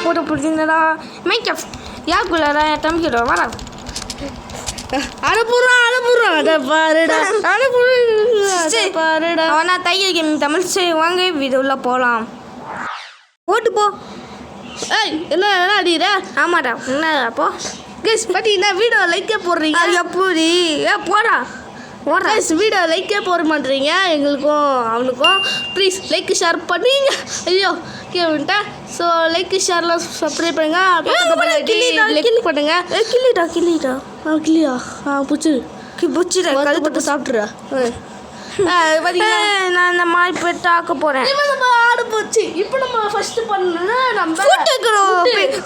போட்டு பிடிச்சிருந்தடா மேக்கப் யாருக்குள்ளடா என் தம்பிக்கிட்ட வரா அனுப்புறான் அதை பாருடா பாருடா அவனா தையல் கேமிங் தமிழ் சரி வாங்க வீடு உள்ள போகலாம் ஓட்டு போ ஏய் என்ன அடிக்கிற ஆமாடா என்ன அப்போ கேஸ் பார்த்தீங்கன்னா வீடியோ லைக்கே போடுறீங்க எப்படி போடா ஓடுறா கேஸ் வீடியோ லைக்கே போட மாட்டேறீங்க எங்களுக்கும் அவனுக்கும் ப்ளீஸ் லைக் ஷேர் பண்ணீங்க ஐயோ கேட்டேன் ஸோ லைக் ஷேர்லாம் சப்ஸ்கிரைப் பண்ணுங்க லைக் பண்ணுங்க கிள்ளிடா கிளியா புச்சு புச்சிடா கழுத்து சாப்பிட்றா நான் இந்த மாதிரி போயிட்டு ஆக்க போகிறேன் நம்ம ஆடு போச்சு இப்போ நம்ம ஃபர்ஸ்ட் பண்ணணும்னா நம்ம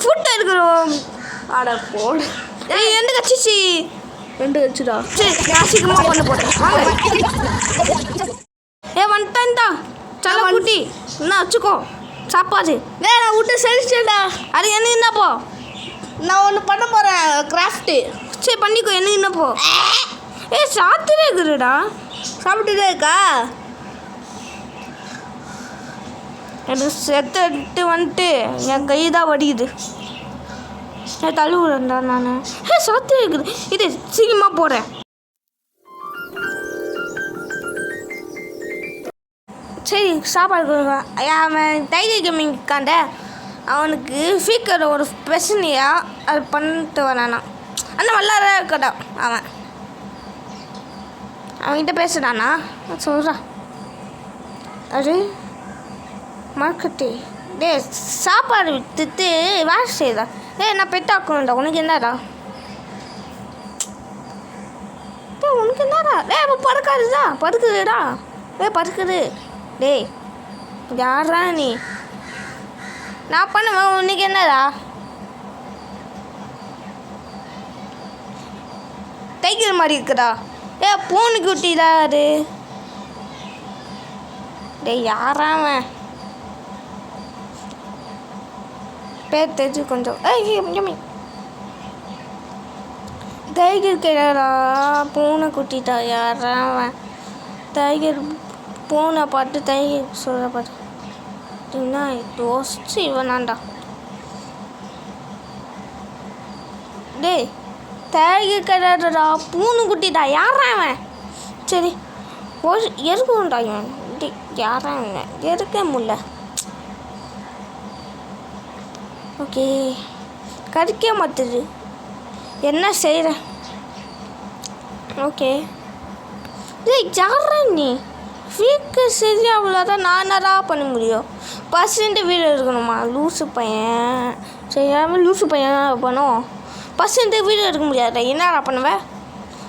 ஃபுட் இருக்கிறோம் ஆட போடு எந்த கட்சி ரெண்டு வச்சுடா சரி நான் சீக்கிரமாக பண்ண போகிறேன் வாங்க வந்துட்டேன்டா சல குட்டி என்ன வச்சுக்கோ சாப்பாடு நான் விட்டு செஞ்சிட்டேன்டா அது என்ன என்னப்போ நான் ஒன்று பண்ண போகிறேன் கிராஃப்ட்டு சரி பண்ணிக்கோ என்ன என்னப்போ சாத்திரே இருக்குதுடா சாப்பிட்டுட்டே இருக்கா எனக்கு செத்துட்டு வந்துட்டு என் கை தான் வடிக்குது தழுவுறேன்டா நான் சாத்திரே இருக்குது இது சீக்கிரமாக போகிறேன் சரி சாப்பாடு கொடுக்குறேன் அவன் டைகர் கேமிங் இருக்காண்ட அவனுக்கு ஸ்பீக்கர் ஒரு பிரச்சனையா அது பண்ணிட்டு வரானா ஆனால் வல்லார இருக்கடா அவன்கிட்ட பேசுடானா சொல்கிறான் அது மார்க்கெட்டி சாப்பாடு விற்றுட்டு வேலை செய்யுதா நான் பெட்டாக்கணும்டா உனக்கு என்னடா உனக்கு என்னடா அப்போ படுக்குதுடா படுக்குது டேய் யாரா நீ நான் பண்ணுவேன் உனக்கு என்னடா தைக்கிற மாதிரி இருக்குடா பூனு குட்டிடா அது டேய் யாராவன் பேர் தெரிஞ்சு கொஞ்சம் டைகர் கேடா பூனை குட்டிட்டா யாராவன் டைகர் பூனை பாட்டு டைகர் சொல்கிற பாட்டு என்ன யோசிச்சு இவனாண்டா டேய் டைகர் கேடாடா பூனை குட்டிட்டா யாராவன் சரி எருக்குண்டா இவன் டே யாராவன் எருக்க முடியல ஓகே கடிக்க மாட்டுது என்ன செய்கிறேன் ஓகே டேய் யாரா நீ வீக்கு சரி அவ்வளோதான் நான் என்னடா பண்ண முடியும் பர்சன்ட் வீடு இருக்கணுமா லூசு பையன் சரியாமல் லூசு பையன் பண்ணும் பர்சன்ட் வீடு எடுக்க முடியாதா என்னடா பண்ணுவேன்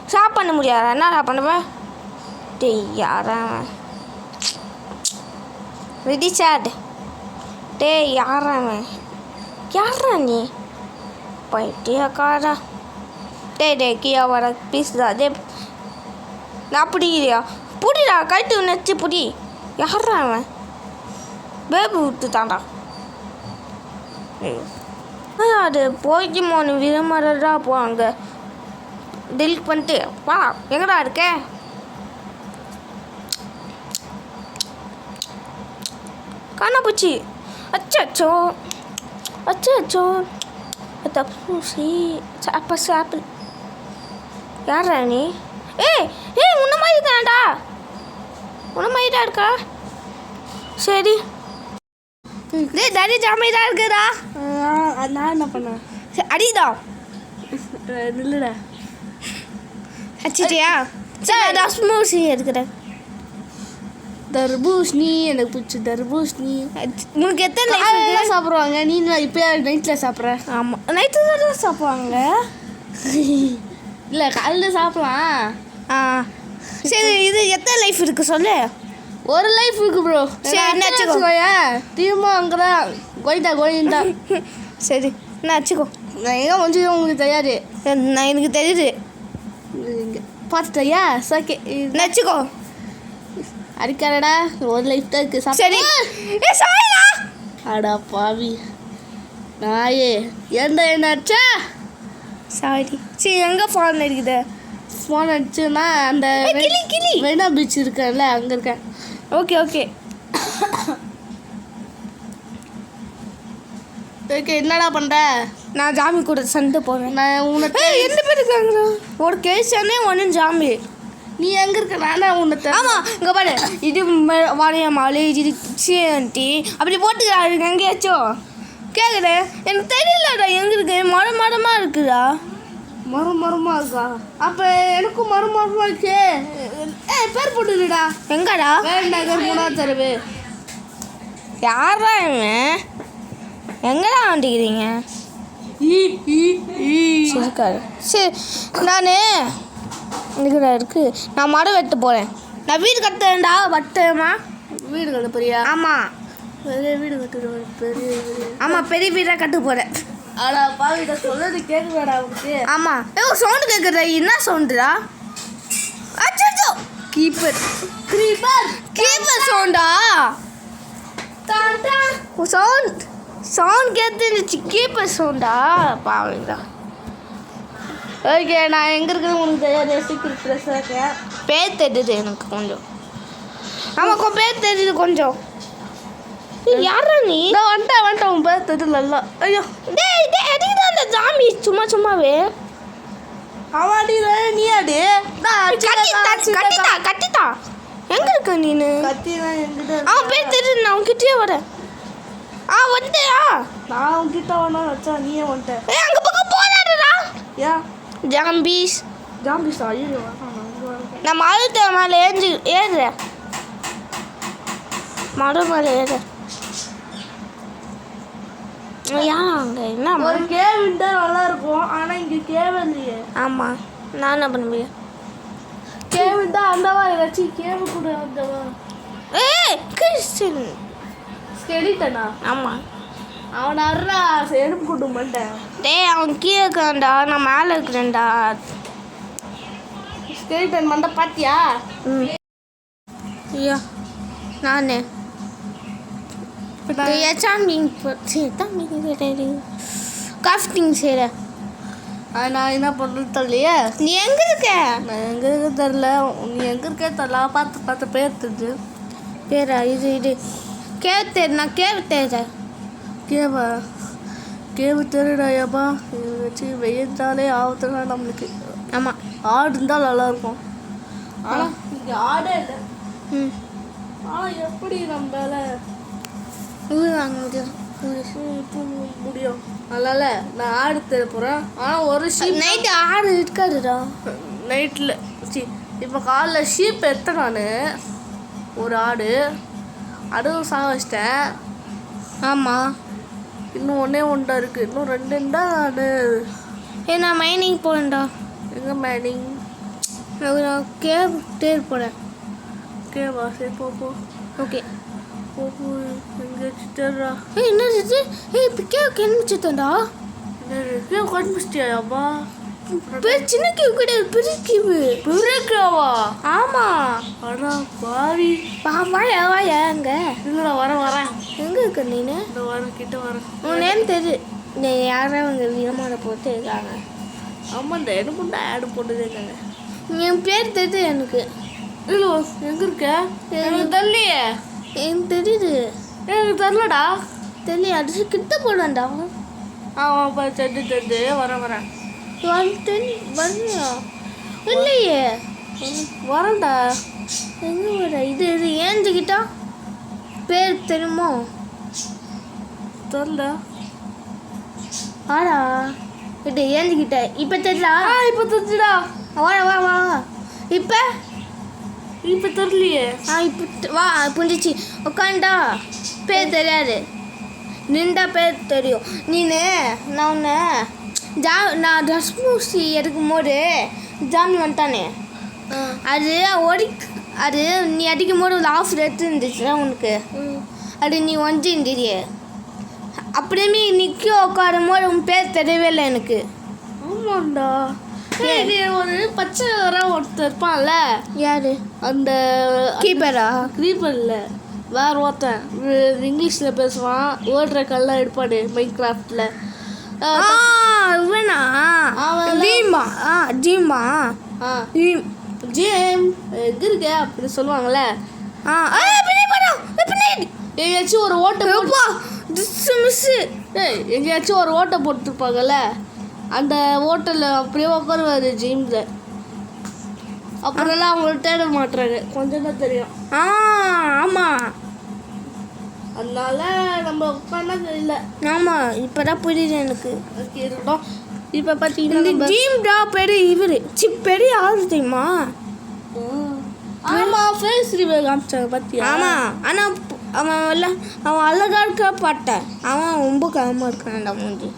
ஸ்டாப் பண்ண முடியாதா என்னடா பண்ணுவேன் டேய் யாரா ரெடி சாட் டேய் யாராவன் யாரா நீ பைட்டியாக்காரா டேய் கியா வர பீஸ்தா டே நான் பிடிக்கிறியா புடிடா கழுத்து நச்சு புடி யாரா அவன் பேபி விட்டுட்டான்டா அது போய்க்குமோன்னு விரும்புறதா போவாங்க டெலிட் பண்ணிட்டு வா எங்கடா இருக்க காணாப்பூச்சி அச்சோ தப்பூசி ஆப்பிள் யாரா நீ ஏய் உன்ன மாதிரி தான்டா உன்ன மாதிரி தான் இருக்கா சரி டேய் தடி ஜாமை தான் இருக்குடா நான் என்ன பண்ணேன் அடிடா இல்லைடா அச்சிட்டியா சரி தஸ்மூசி எடுக்கிறேன் தர்பூசணி எனக்கு பிடிச்சி தர்பூசணி உனக்கு எத்தனை லைஃப் சாப்பிடுவாங்க நீ இப்போ நைட்டில் சாப்பிட்ற ஆமாம் நைட்டு தான் சாப்பிடுவாங்க இல்லை காலையில் சாப்பிடலாம் சரி இது எத்தனை லைஃப் இருக்குது சொல்லு ஒரு லைஃப் இருக்கு ப்ரோ சரி என்ன வச்சுக்கோயா திரும்ப அங்கதான் கோயிந்தா சரி நான் வச்சுக்கோ நான் எங்கே கொஞ்சம் உங்களுக்கு தெரியாது நான் எனக்கு தெரியுது பார்த்துட்டியா ஓகே வச்சுக்கோ அடிக்காரடா ஒரு லைஃப் தான் இருக்குது சரி அடா பாவி நாயே என்ன அடிச்சா சாரி சரி எங்கே ஃபோன் இருக்குது ஃபோன் அடிச்சுன்னா அந்த கிளி மெரினா பீச் இருக்கேன்ல அங்கே இருக்கேன் ஓகே ஓகே என்னடா பண்ணுற? நான் ஜாமி கூட சண்டை போடுறேன். நான் உனக்கு எந்த பேர் இருக்காங்களா? ஒரு கேசானே ஒன்று ஜாமி. நீ எங்கே இருக்க? நானா உன்னை ஆமாம் இங்கே பாரு, இது வாணியம்மாள், இது சிஎன்டி அப்படி போட்டுக்கிறாரு எங்கேயாச்சும். கேட்குறேன், எனக்கு தெரியலடா எங்கே இருக்கு. மரமாக இருக்குதா? மரமாக இருக்கா? அப்போ எனக்கும் மரமாக இருக்கே. பேர் போட்டுடா. எங்கடா? வேல்நகர் 3ஆம் தெருவு. யாரா இவன்? எங்கடா வண்டிக்கிறீங்க? சரிக்காரு. சரி நான் இதுல இருக்கு, நான் மரம் வெட்ட போகிறேன். நான் வீடு கட்டுறேன்டா. வட்டமா வீடு கட்ட போறியா? ஆமாம் பெரிய வீடு கட்டுறேன். பெரிய வீடு. ஆமாம் பெரிய வீடாக கட்ட போகிறேன். ஆடா பாவிட்ட சொல்றது கேட்குறாடா உனக்கு? ஆமாம் சவுண்டு கேட்குறா. என்ன சவுண்டுடா? அச்சோ கீப்பர் கீப்பர் சவுண்டா? சவுண்ட் கேட்டு இருந்துச்சு. கீப்பர் சவுண்டா? பாவீங்களா. ஓகே நான் எங்கே இருக்கிறது உனக்கு தெரியாது. சீக்கிரம் ப்ரெஸ்ஸாக இருக்கேன். பேர் தெரியுது எனக்கு கொஞ்சம். ஆமாக்கா பேர் தெரியுது கொஞ்சம். யாரா நீ? நான் வந்துட்டேன் உன் பேர் தெரியல. ஐயோ டேய் அடிக்குதா அந்த ஜாமி சும்மாவே. அவன் அடிக்கிறேன் நீ அடி. கட்டித்தா எங்க இருக்க நீனு? கத்திதான் என்கிட்ட. அவன் பேர் தெரியுது. நான் உன்கிட்டயே வரேன். வந்துட்டியா? நான் உன்கிட்ட வேணா வச்சா நீயே வந்துட்டேன். அங்கே பக்கம் போராடுறா. ஏன் ஜாம்பிஸ் ஜாம்பிஸா? ஐயோ நான் மரத்தை மேலே ஏறுறேன். மரம் மேலே ஏறுறேன். ஏன் அங்கே என்ன ஒரு கேவ் இருந்தால் நல்லா இருக்கும். ஆனால் இங்கே கேவ் இல்லையே. ஆமாம் நான் என்ன பண்ணுவேன்? கேவ் இருந்தால் அந்தவா ஏதாச்சும் கேவ் கூட அந்தவா. கிறிஸ்டின் ஸ்கெலிட்டனா? ஆமாம் அவன் அறா எடுப்பு கொண்டு மாட்டேன். டேய் அவன் கீழே இருக்கான்டா, நான் மேலே இருக்கிறேன்டா. ஸ்கெலிட்டன் மண்டை பாத்தியா? ஐயா நான் கிராஃப்டிங் செய்கிறேன். நான் என்ன பண்ணுறது தெரியலையே. நீ எங்கே இருக்க? நான் எங்கே இருக்க தெரில. நீ எங்கே இருக்கே தெரில. பார்த்து பேர் தெரிஞ்சு. பேரா? இது கேவ் தேர். நான் கேவ் தேர்றேன். கேவா? கேவு தெரியுடாயாப்பா. இதை வச்சு வெயிட்டாலே ஆபத்துனா நம்மளுக்கு. ஆமாம் ஆடு இருந்தால் நல்லாயிருக்கும். ஆனால் இங்கே ஆடே இல்லை. ஆனால் எப்படி நம்மளால வாங்க முடியும்? அதனால நான் ஆடு தேட போகிறேன். ஆனால் ஒரு ஷீப் நைட்டு ஆடு இருக்காதுடா. நைட்டில் இப்போ காலைல ஷீப் எடுத்தேன் நான். ஒரு ஆடு அதுவும் சாக வச்சிட்டேன். ஆமாம் இன்னும் ஒன்றா இருக்குது. இன்னும் 2 இருந்தால் ஆடு. நான் மைனிங் போகிறேன்டா. எங்கே மேனிங்? நான் கேவ் தேர் போகிறேன். கேவா? சரி போ. ஓகே போ எங்கேயாச்சும் தேடுறா. என்னது இது? இப்போ கேவ் கண்டுபிடிச்சிட்டேன்டா. கேவ் கண்டுபிடிச்சிட்டியாப்பா? சின்ன கேவ் கிடையாது, பெரிய கேவ். பெரிய கேவா? ஆமாம். அடா பாவி. வாயா அங்கே இல்லைடா வரேன். எங்கே இருக்க நீனு? இந்த கிட்ட வரேன். உன் நேம் தெரியுது. நீ யாரும் அவங்க விதமான போட்டு இருக்காங்க. ஆமாண்டா எனக்கும் தான் ஆடு போட்டதே இருக்காங்க. என் பேர் தெரியுது எனக்கு. இல்லை எங்கே இருக்க? எனக்கு தெரியலையே. எனக்கு தெரியுது. எனக்கு தெரிலடா. தெரியல. அது கிட்ட போடாண்டா. ஆமாப்பா தெரிஞ்சு வரேன். வரியா? இல்லையே. வரேன்டா. எங்கே வர? இது ஏஞ்சிக்கிட்டா பேர் தெரியுமோ? தெரில. ஆடா இது ஏஞ்சிக்கிட்ட. இப்போ தெரியலா? இப்போ தெரிஞ்சுடா. வா இப்போ தெரியலையே. இப்போ வா புரிஞ்சிச்சு. உட்காண்டா பேர் தெரியாது, நின்றா பேர் தெரியும். நான் ட்ரெஸ் பூசி எடுக்கும் போது ஜாமி வந்துட்டானே. அது நீ அடிக்கும் போது ஒரு ஆஃப் எடுத்து இருந்துச்சுன்னா உனக்கு. அது நீ வந்துருந்தியே. அப்படியுமே நிற்க உட்காரும் போது உன் பேர் தெரியவே இல்லை எனக்கு. ஆமாண்டா. ஒரு பச்சை ஒருத்தர் இருப்பான்ல. யாரு? அந்த கீப்பரா? கீப்பர் இல்லை, வேற ஒருத்தன். இங்கிலீஷில் பேசுவான். ஓடுற கல்லாம் எடுப்பாடு மைன்கிராஃப்டில். இவனா? ஜீமா. ஜேம் எங்கே இருக்க அப்படி சொல்லுவாங்கள்ல. எங்கேயாச்சும் ஒரு ஓட்டு மிஸ்ஸு ஏய் எங்கேயாச்சும் ஒரு ஓட்டை போட்டுருப்பாங்கல்ல அந்த ஹோட்டலில் அப்படியே உட்காருவாரு ஜீம்ஸில். அப்புறம்லாம் அவங்கள தேட மாட்டுறாங்க, கொஞ்சம் தான் தெரியும். ஆமாம், அதனால நம்ம உட்காந்தா தெரியல. ஆமாம், இப்போ தான் புரியுது எனக்கு. ஓகே இருக்கட்டும். இப்போ பார்த்தீங்கன்னா இந்த நம்ம ஜீம்டா பெரிய இவர் பெரிய ஆள் தெரியுமா? ஆமாம் ஃபேஸ் ரிவ்யூ காமிச்சாங்க பார்த்தியா? ஆமாம், ஆனால் அவன் அழகாக இருக்க பாட்டேன். அவன் ரொம்ப கவனமாக இருக்கான்டா மூஞ்சி.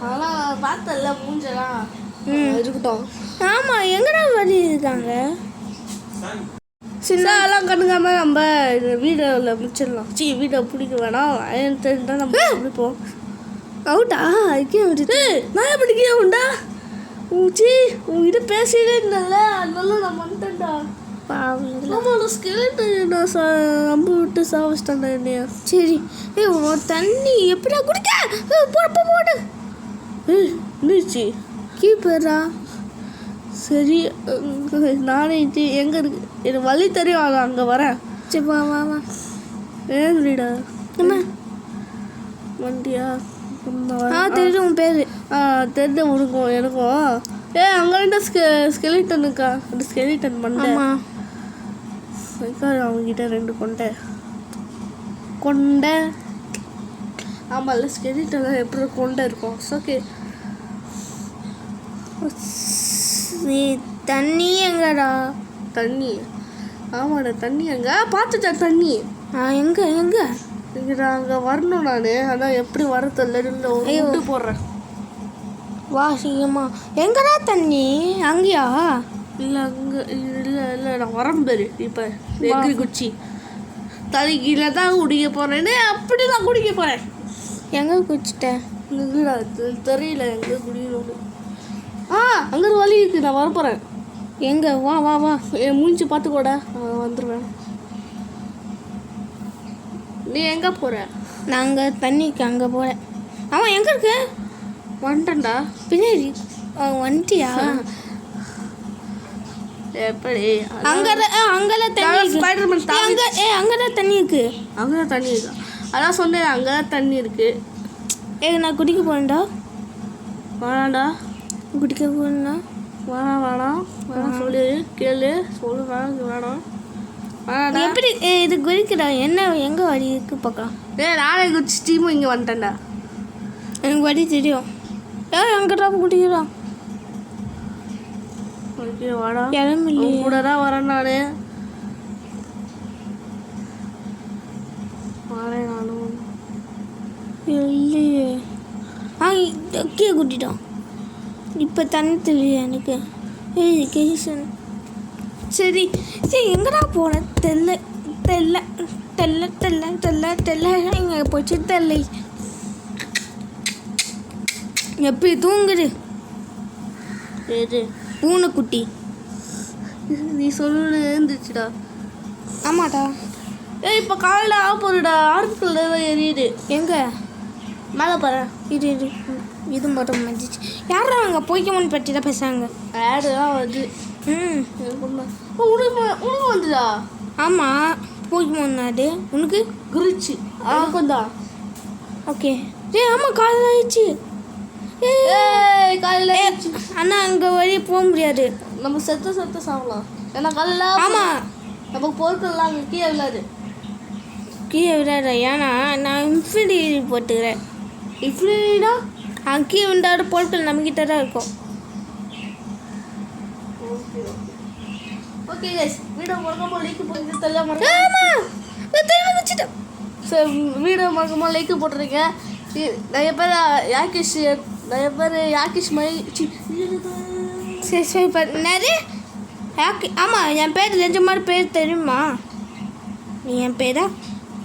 அதெல்லாம் பார்த்தல மூஞ்செல்லாம் இருக்கட்டும். ஆமாம், எங்கடா வழி இருக்காங்க? சின்னலாம் கண்டுக்காம நம்ம இந்த வீடியோவில் முடிச்சிடலாம். வீடியோ பிடிக்க வேணாம், ஏன்னு தெரிஞ்சுதான் நம்ம பிடிப்போம். அவுட்டா அதுக்கே விட்டுட்டு நான் பிடிக்க உண்டா உங்ககிட்ட பேசிட்டே இருந்தேன்ல, அதனால நான் வந்துட்டேன்டா. ஆமாம் ஸ்கெலட்டன் நம்ப விட்டு சாவச்சிட்டான்டா என்னையா. சரி, உன் தண்ணி எப்படிடா குடிக்க? போடு. இருந்துச்சு கீப்பரா. சரி நானே எங்கே இருக்கு எனக்கு வழி தெரியும், அது அங்கே வரேன். சரி வா வா வா. ஏன்டா என்ன வண்டியா? தெரியும் உன் பேர். தெரிஞ்ச உனக்கும் எனக்கும். அங்கே ரெண்டு ஸ்கெலிட்டனுக்கா அந்த ஸ்கெலிட்டன் பண்ணேன். அவங்ககிட்ட 2 கொண்டை. ஆமாம் ஸ்கெலிட்டன் எப்படி கொண்டை இருக்கும். ஓகே நீ தண்ணி எங்கடா? தண்ணி ஆமாடா தண்ணி எங்கே பார்த்துட்டேன். தண்ணி எங்கே இங்கே அங்கே வரணும் நான், ஆனால் எப்படி வரதில்ல விட்டு போடுறேன். வா சீக்கிரமா. எங்கடா தண்ணி? அங்கேயா? இல்லை அங்கே இல்லை நான் வரேன் பேர். இப்போ எகிரி குச்சி தலைக்கீழே தான் குடிக்க போகிறேன்னு அப்படி தான் குடிக்க போகிறேன். எங்கே குடிச்சிட்டேன்? இல்லைடா தெரியல எங்கே குடிக்கணும்னு. அங்கே ஒரு வழி இருக்குது, நான் வரப்போகிறேன். எங்கே? வா வா வா. என் மூஞ்சி பார்த்துக்கூட வந்துடுவேன். நீ எங்கே போகிற? நாங்கள் தண்ணிக்கு அங்கே போகிறேன். ஆமாம், எங்கே இருக்கு? வந்துட்டேன்டா பின்னாடி. வந்துட்டியா? எப்படி அங்கெல்லாம் தண்ணி இருக்கு. ஸ்பைடர்மேன் அங்கதான் தண்ணி இருக்கு. அங்கே தான் தண்ணி இருக்கா? அதான் சொன்னேன் அங்கே தான் தண்ணி இருக்குது. நான் குடிக்க போகிறேன்டா. வேணாண்டா குடிக்க போகிறேன்னா வேணாம் சொல்லு கேளு சொல்லு. வேணாம் எப்படி இது குடிக்கிறா? என்ன எங்கே வழி இருக்கு பார்க்கலாம். நானே குச்சி டீமும் இங்கே வந்துட்டேன்டா. எனக்கு வழி தெரியும். எங்கிட்ட குடிக்கிறான். ஓகே வாடா, இளமில்லையே. கூட தான் வரேன் நான். வரேன் நானும். இல்லையே. கீழே குட்டிட்டான். இப்போ தண்ணி தெரியல எனக்கு. கேசன். சரி எங்கடா போன? தெல்ல எங்கே போச்சு தெல்லை. எப்படி தூங்குது சரி பூனைக்குட்டி? நீ சொல்லு எழுந்துச்சுடா. ஆமாடா. இப்போ காலையில் போடுடா. ஆரம்பத்தில் எரியுது. எங்கே? மேலே பாரு. இது மட்டும் வந்துச்சு. யாரும் அங்கே போய்க்கமோன்னு பற்றி தான் பேசுகிறாங்க. ஆடு தான் வருது. உனக்கு வந்துதா? ஆமாம், போய்க்கமோன் அது உனக்கு குறிச்சி எனக்கும் தான். ஓகே. ஆமாம், காலையில் ஆயிடுச்சு. காலையில் அண்ணா அங்கே வழி போக முடியாது. நம்ம செத்து சாப்பிடலாம். ஏன்னா காலையில் ஆமாம், நமக்கு பொருட்கள்லாம் அங்கே கீழே விழாது. கீழே விடாத. ஏன்னா நான் இன்ஃபினிட்டி போட்டுக்கிறேன். இன்ஃபினிட்டினா அங்கே விண்டாட பொருட்கள் நம்மக்கிட்ட தான் இருக்கும். ஓகே கைஸ், வீடியோ மறக்காம லைக் போட்டு தெரியல. சரி வீடியோ மறக்காம லைக் போட்டுருங்க. நிறைய பேர் யாக்கிஷ் மாதிரி சரி நிறைய ஆமாம், என் பேர் நிஜமான பேர் தெரியுமா? என் பேரா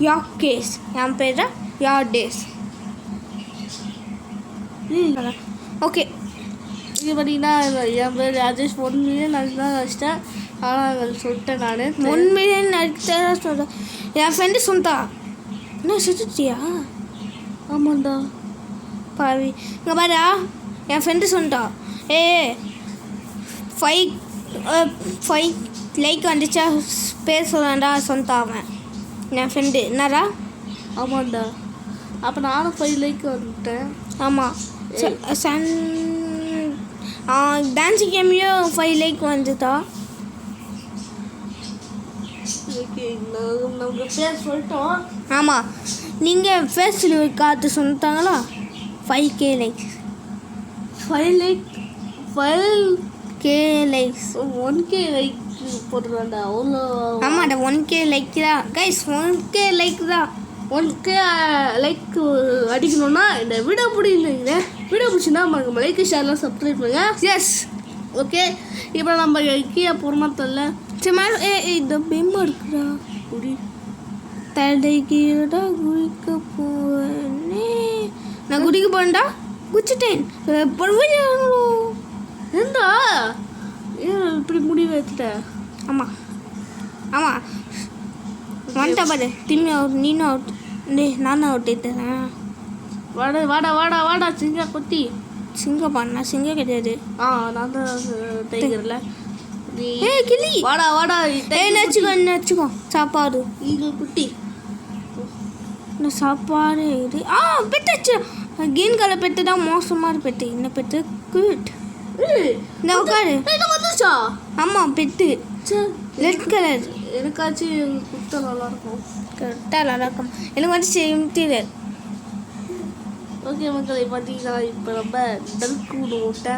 யாக்கேஷ். என் பேரா யாடேஷ். ஓகே. இது பார்த்தீங்கன்னா என் பேர் ராஜேஷ். 1 மில்லியன் தான் வச்சிட்டேன். ஆனால் சொல்லிட்டேன் நான் 1 மில்லியன் அடிச்சா சொல்கிறேன். என் ஃப்ரெண்டு சொந்தா. என்ன சுற்றிட்டியா? ஆமாண்டா பாவி. இங்கே பாரா, என் ஃப்ரெண்டு சொந்தா. 5 லைக் வந்துச்சா பேர் சொல்லாண்டா சொந்தா அவன் என் ஃப்ரெண்டு. என்னடா? ஆமாண்டா அப்போ நானும் 5 லைக் வந்துட்டேன். ஆமாம் டான்ஸு கேம்லேயும் 5 லைக் வந்துதா. ஓகே நம்ம பேர் சொல்லிட்டோம். ஆமாம் நீங்கள் ஃபேஸ் டெலிவரி கார்டு சொன்னாங்களா 5K likes 5K likes 1K like போட்டுருவாண்டா. அவ்வளோ ஆமாடா 1K லைக் தான் கைஸ் 1K லைக் தான். 1K லைக் அடிக்கணும்னா இந்த வீடியோ பிடிக்குங்க. வீடியோ பிடிச்சின்னா நம்ம லைக் ஷேர்லாம் சப்ஸ்கிரைப் பண்ணுங்க. எஸ் ஓகே இப்போ நம்ம கீழே பொறுமா தரல சரி மேலே இந்த பெம்மா இருக்குடா குடி தடைக்கீழடா குடிக்க போனே. நான் குடிக்க போனேன்டா குச்சிட்டேன். ஏண்டா ஏன் இப்படி முடிவு எடுத்துட்டேன்? ஆமாம் ஆமாம் வந்துட்டா பாரு திரும்பி அவுட் நீனும் அவுட் நானும் அவுட் எடுத்துறேன். வாடா வாடா வாடா வாடா சிங்கா கொத்தி சிங்கம் பண்ணா சிங்கம் கிடையாது. நான் தான் டைகர்ல நீ கிளி வாடா வாடா நச்சுக்கோ சாப்பாடு ஈகிள் குட்டி. இந்த சாப்பாடு இது பெட்டாச்சு கிரீன் கலர் பெட்டு தான் மோசமான பெட்டு. இந்த பெட்டு குட் இந்த உட்காரு வந்துச்சா? ஆமாம் பெட்டு ரெட் கலர் எனக்காச்சும் குத்த நல்லாயிருக்கும். கரெக்டாக நல்லாயிருக்கும். எனக்கு வந்து செம்திரு. ஓகே மக்களை பார்த்தீங்கன்னா இப்போ நம்ம டல்கு ஓட்ட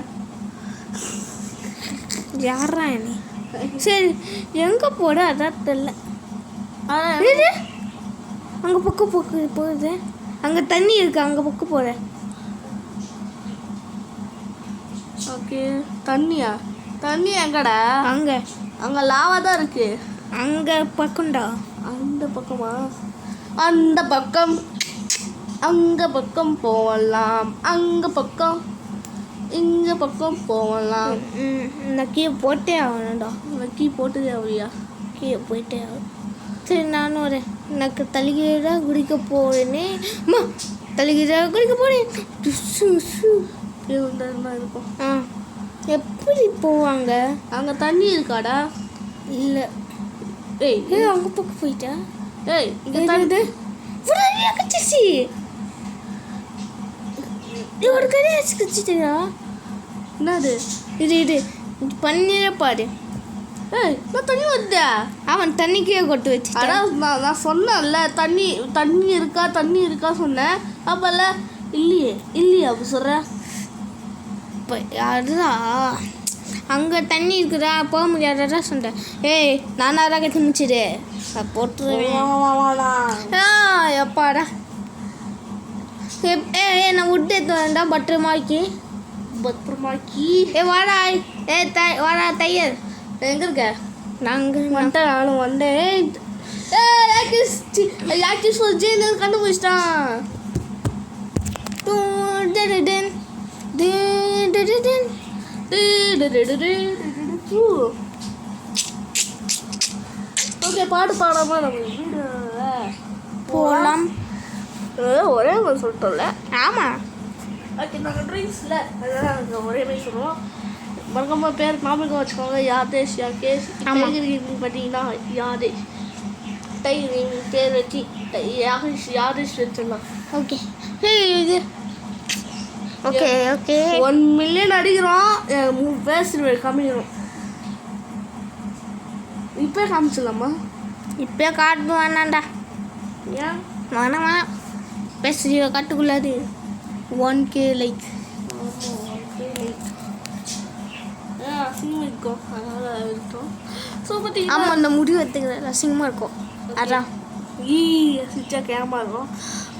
யாரா நீ? சரி எங்கே போட அதான் தெரில. அங்கே பக்கம் போகுது. அங்கே தண்ணி இருக்கு அங்கே பக்கம் போகிறேன். ஓகே தண்ணி எங்கடா? அங்கே லாவா தான் இருக்கு. அங்கே பக்கம்டா. அந்த பக்கமா? அந்த பக்கம் அங்கே பக்கம் போகலாம். அங்கே பக்கம் இங்கே பக்கம் போகலாம். நான் கீழே போட்டே ஆகணும்டா. கீ போட்டதே அவரியா? கீழே போயிட்டே ஆகும். சரி நானும் வரேன். எனக்கு தலிகீழாக குடிக்க போகிறேனே. அம்மா தலிகீழாக குடிக்க போகிறேன். இருக்கும். எப்படி போவாங்க? அங்கே தண்ணி இருக்காடா? இல்லை. ஏய் அங்கே பக்கம் போயிட்டா. ஏய் இங்கே தண்ணி கச்சிச்சு. ஒரு கரையாச்சு கச்சிட்டா. என்னது இது பண்ணியே பாரு. ஏய் நான் தண்ணி வந்தா அவன் தண்ணிக்கே கொட்டு வச்சு. அதான் நான் சொன்னேன்ல தண்ணி இருக்கா சொன்னேன். அப்போல்ல இல்லையே அப்படி சொல்கிறேன். இப்போ அதுதான் அங்கே தண்ணி இருக்குதா போக முடியாதா சொன்னேன். ஏய் நானாக கட்டி முடிச்சிடு போட்டுருவேன். எப்பாடா நான் விட்டு எடுத்து வந்தா பத்திரமாக்கி வாடா. வாடா தையர் எங்கே இருக்க? நாங்கள் நானும் வந்தேன். கண்டுபிடிச்சிட்டான். ஓகே பாட்டு பாடாம நம்ம வீடு போகலாம். ஒரே மாதிரி சொல்லிட்டோம்ல. ஆமாம் ஓகே நாங்கள் ட்ரிங்க்ஸில் அதெல்லாம் நாங்கள் ஒரே மாதிரி சொல்லுவோம். மறக்காமல் பேர் ஞாபகம் வச்சுக்கோங்க. யாதேஷ் யாகேஷ். பார்த்தீங்கன்னா யாதேஷ் டைகர் பேர் வச்சு யாதேஷ் வச்சிடலாம். ஓகே இது ஓகே 1 மில்லியன் அடிக்கிறோம். பேசுகிற காமிக்கிறோம். இப்போ காமிச்சிடலாமா? இப்போ காட்டு வேணாண்டா. ஏன் வேணாம் பேசுகிற காட்டுக்குள்ளாது. 1K லைக் அசிங்கமாக இருக்கும். அதனால் இருக்கட்டும். ஸோ பார்த்தீங்கன்னா ஆமாம் அந்த முடிவு எடுத்துக்கிற அசிங்கமாக இருக்கும். அதான் சிச்சா கேமா இருக்கும்.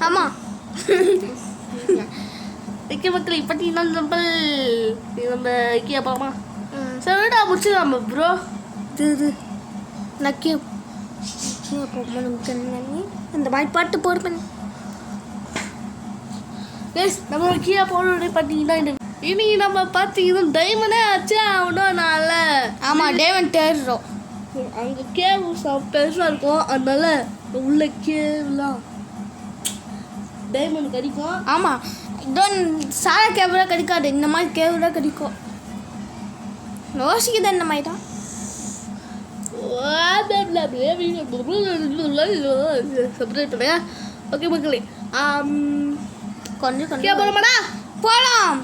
ஆமாம் வைக்க மக்கள் பார்த்தீங்கன்னா நம்ம ஐக்கியா போகலாமா? சரிடா முடிச்சுதாம்மா ப்ரோ. இது நக்கிய இந்த மாதிரி பாட்டு போடு பண்ணி எஸ் நம்ம கீழே போனோடனே பார்த்தீங்கன்னா இன்னைக்கு நம்ம பார்த்தீங்கன்னா டைமண்டே ஆச்சு ஆகணும். நாள ஆமாம் டைமண்ட் தேடுறோம். அங்கே கேவ் பெருசாக இருக்கும். அதனால உள்ள கேவ்லாம் டைமண்ட் கிடைக்கும். ஆமாம் இதோன் சாரா கேவராக கிடைக்காது. இந்த மாதிரி கேவராக கிடைக்கும். யோசிக்குது இந்த மாதிரி தான். சப்ஸ்கிரைப் பண்ணுங்க. ஓகே மக்களே கொஞ்சம் போகலாமாடா? போகலாம்.